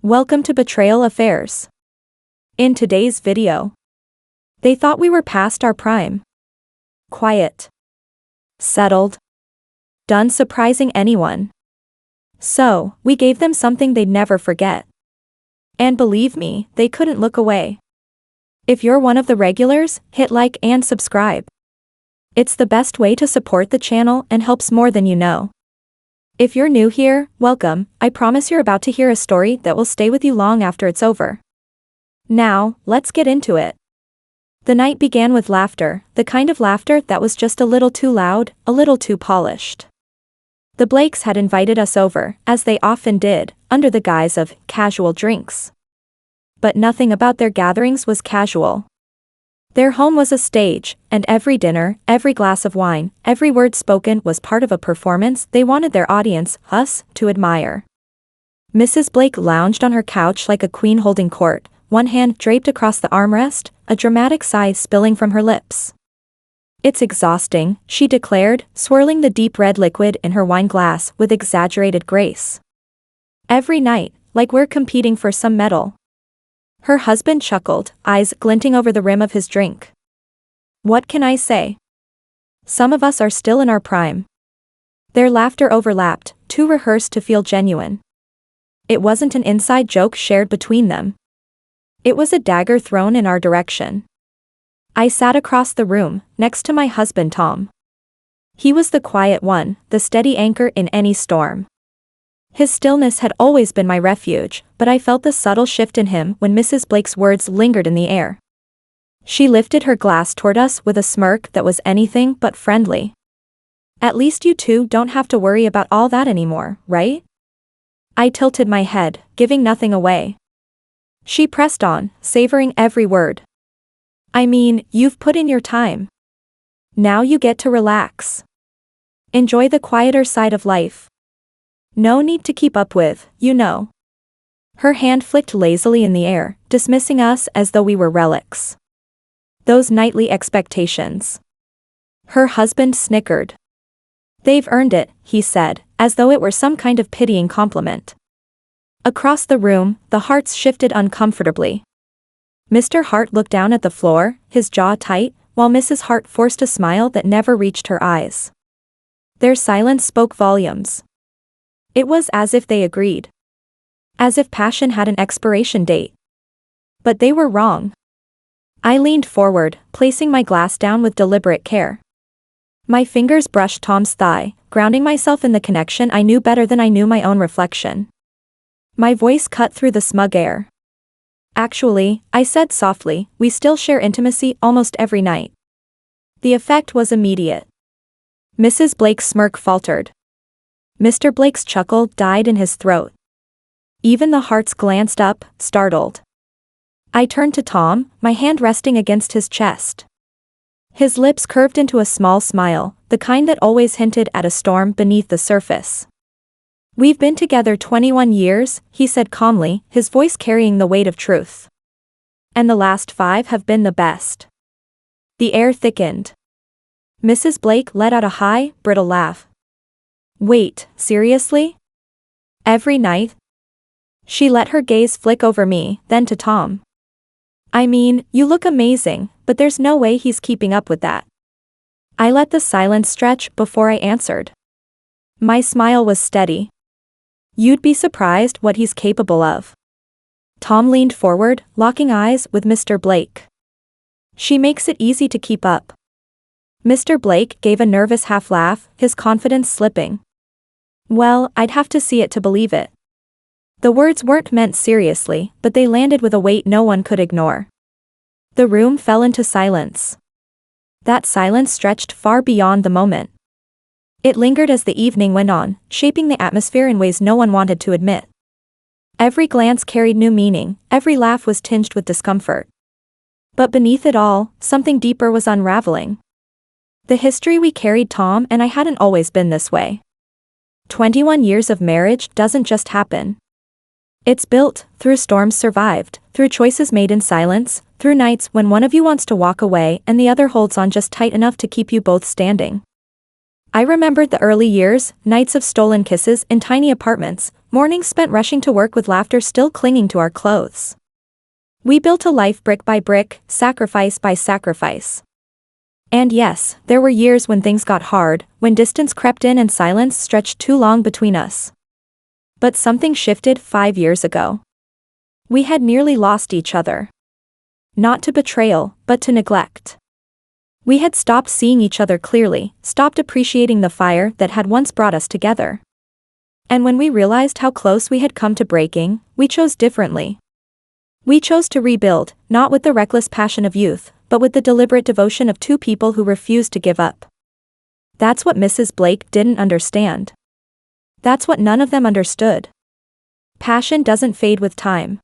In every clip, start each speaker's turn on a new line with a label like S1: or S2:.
S1: Welcome to Betrayal Affairs. In today's video, they thought we were past our prime. Quiet. Settled. Done surprising anyone. So, we gave them something they'd never forget. And believe me, they couldn't look away. If you're one of the regulars, hit like and subscribe. It's the best way to support the channel and helps more than you know. If you're new here, welcome. I promise you're about to hear a story that will stay with you long after it's over. Now, let's get into it. The night began with laughter, the kind of laughter that was just a little too loud, a little too polished. The Blakes had invited us over, as they often did, under the guise of casual drinks. But nothing about their gatherings was casual. Their home was a stage, and every dinner, every glass of wine, every word spoken was part of a performance they wanted their audience, us, to admire. Mrs. Blake lounged on her couch like a queen holding court, one hand draped across the armrest, a dramatic sigh spilling from her lips. "It's exhausting," she declared, swirling the deep red liquid in her wine glass with exaggerated grace. "Every night, like we're competing for some medal." Her husband chuckled, eyes glinting over the rim of his drink. "What can I say? Some of us are still in our prime." Their laughter overlapped, too rehearsed to feel genuine. It wasn't an inside joke shared between them. It was a dagger thrown in our direction. I sat across the room, next to my husband Tom. He was the quiet one, the steady anchor in any storm. His stillness had always been my refuge, but I felt the subtle shift in him when Mrs. Blake's words lingered in the air. She lifted her glass toward us with a smirk that was anything but friendly. "At least you two don't have to worry about all that anymore, right?" I tilted my head, giving nothing away. She pressed on, savoring every word. "I mean, you've put in your time. Now you get to relax. Enjoy the quieter side of life. No need to keep up with, you know." Her hand flicked lazily in the air, dismissing us as though we were relics. "Those nightly expectations." Her husband snickered. "They've earned it," he said, as though it were some kind of pitying compliment. Across the room, the Harts shifted uncomfortably. Mr. Hart looked down at the floor, his jaw tight, while Mrs. Hart forced a smile that never reached her eyes. Their silence spoke volumes. It was as if they agreed. As if passion had an expiration date. But they were wrong. I leaned forward, placing my glass down with deliberate care. My fingers brushed Tom's thigh, grounding myself in the connection I knew better than I knew my own reflection. My voice cut through the smug air. "Actually," I said softly, "we still share intimacy almost every night." The effect was immediate. Mrs. Blake's smirk faltered. Mr. Blake's chuckle died in his throat. Even the Harts glanced up, startled. I turned to Tom, my hand resting against his chest. His lips curved into a small smile, the kind that always hinted at a storm beneath the surface. "We've been together 21 years, he said calmly, his voice carrying the weight of truth. "And the last 5 have been the best." The air thickened. Mrs. Blake let out a high, brittle laugh. "Wait, seriously? Every night?" She let her gaze flick over me, then to Tom. "I mean, you look amazing, but there's no way he's keeping up with that." I let the silence stretch before I answered. My smile was steady. "You'd be surprised what he's capable of." Tom leaned forward, locking eyes with Mr. Blake. "She makes it easy to keep up." Mr. Blake gave a nervous half laugh, his confidence slipping. "Well, I'd have to see it to believe it." The words weren't meant seriously, but they landed with a weight no one could ignore. The room fell into silence. That silence stretched far beyond the moment. It lingered as the evening went on, shaping the atmosphere in ways no one wanted to admit. Every glance carried new meaning, every laugh was tinged with discomfort. But beneath it all, something deeper was unraveling. The history we carried Tom and I hadn't always been this way. 21 years of marriage doesn't just happen. It's built, through storms survived, through choices made in silence, through nights when one of you wants to walk away and the other holds on just tight enough to keep you both standing. I remembered the early years, nights of stolen kisses in tiny apartments, mornings spent rushing to work with laughter still clinging to our clothes. We built a life brick by brick, sacrifice by sacrifice. And yes, there were years when things got hard, when distance crept in and silence stretched too long between us. But something shifted 5 years ago. We had nearly lost each other. Not to betrayal, but to neglect. We had stopped seeing each other clearly, stopped appreciating the fire that had once brought us together. And when we realized how close we had come to breaking, we chose differently. We chose to rebuild, not with the reckless passion of youth, but with the deliberate devotion of two people who refused to give up. That's what Mrs. Blake didn't understand. That's what none of them understood. Passion doesn't fade with time.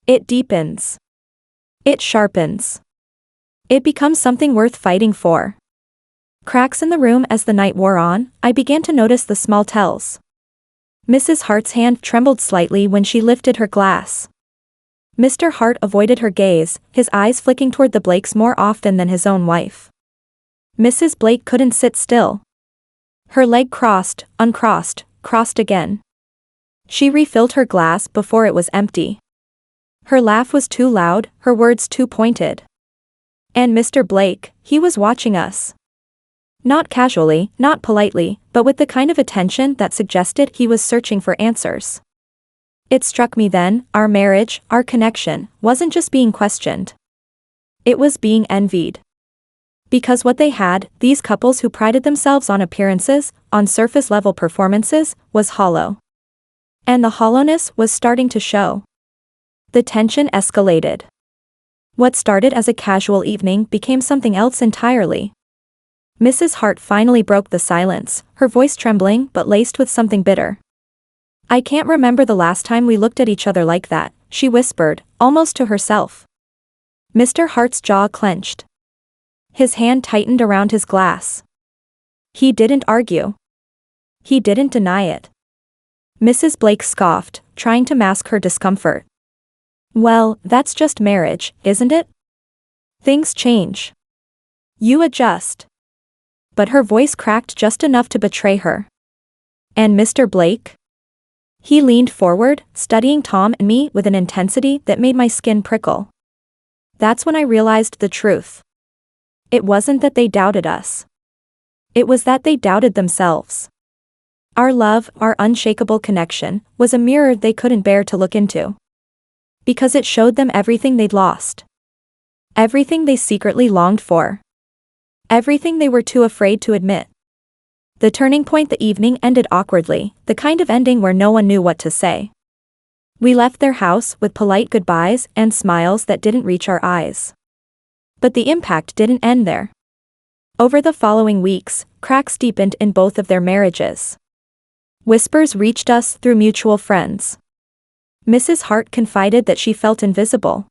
S1: It deepens. It sharpens. It becomes something worth fighting for. Cracks in the room as the night wore on, I began to notice the small tells. Mrs. Hart's hand trembled slightly when she lifted her glass. Mr. Hart avoided her gaze, his eyes flicking toward the Blakes more often than his own wife. Mrs. Blake couldn't sit still. Her leg crossed, uncrossed, crossed again. She refilled her glass before it was empty. Her laugh was too loud, her words too pointed. And Mr. Blake, he was watching us. Not casually, not politely, but with the kind of attention that suggested he was searching for answers. It struck me then, our marriage, our connection, wasn't just being questioned. It was being envied. Because what they had, these couples who prided themselves on appearances, on surface-level performances, was hollow. And the hollowness was starting to show. The tension escalated. What started as a casual evening became something else entirely. Mrs. Hart finally broke the silence, her voice trembling but laced with something bitter. I can't remember the last time we looked at each other like that, she whispered, almost to herself. Mr. Hart's jaw clenched. His hand tightened around his glass. He didn't argue. He didn't deny it. Mrs. Blake scoffed, trying to mask her discomfort. Well, that's just marriage, isn't it? Things change. You adjust. But her voice cracked just enough to betray her. And Mr. Blake? He leaned forward, studying Tom and me with an intensity that made my skin prickle. That's when I realized the truth. It wasn't that they doubted us. It was that they doubted themselves. Our love, our unshakable connection, was a mirror they couldn't bear to look into. Because it showed them everything they'd lost. Everything they secretly longed for. Everything they were too afraid to admit. The turning point the evening ended awkwardly, the kind of ending where no one knew what to say. We left their house with polite goodbyes and smiles that didn't reach our eyes. But the impact didn't end there. Over the following weeks, cracks deepened in both of their marriages. Whispers reached us through mutual friends. Mrs. Hart confided that she felt invisible.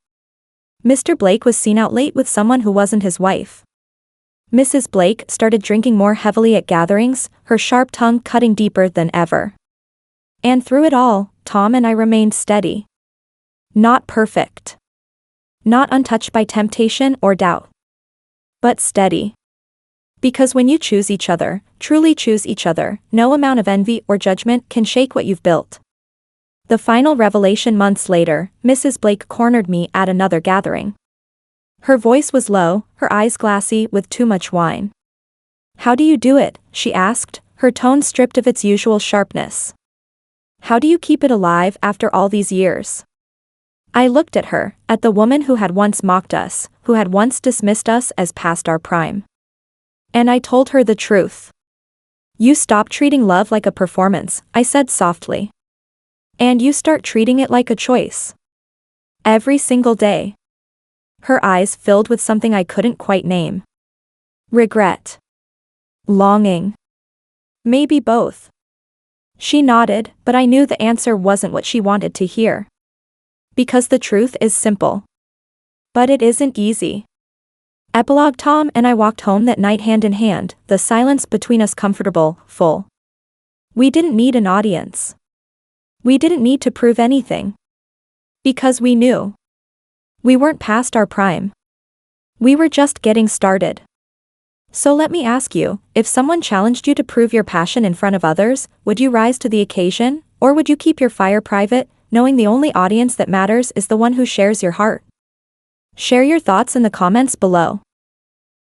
S1: Mr. Blake was seen out late with someone who wasn't his wife. Mrs. Blake started drinking more heavily at gatherings, her sharp tongue cutting deeper than ever. And through it all, Tom and I remained steady. Not perfect. Not untouched by temptation or doubt. But steady. Because when you choose each other, truly choose each other, no amount of envy or judgment can shake what you've built. The final revelation months later, Mrs. Blake cornered me at another gathering. Her voice was low, her eyes glassy with too much wine. How do you do it? She asked, her tone stripped of its usual sharpness. How do you keep it alive after all these years? I looked at her, at the woman who had once mocked us, who had once dismissed us as past our prime. And I told her the truth. You stop treating love like a performance, I said softly. And you start treating it like a choice. Every single day. Her eyes filled with something I couldn't quite name. Regret. Longing. Maybe both. She nodded, but I knew the answer wasn't what she wanted to hear. Because the truth is simple. But it isn't easy. Epilogue. Tom and I walked home that night hand in hand, the silence between us comfortable, full. We didn't need an audience. We didn't need to prove anything. Because we knew. We weren't past our prime. We were just getting started. So let me ask you, if someone challenged you to prove your passion in front of others, would you rise to the occasion, Or would you keep your fire private, knowing the only audience that matters is the one who shares your heart? Share your thoughts in the comments below.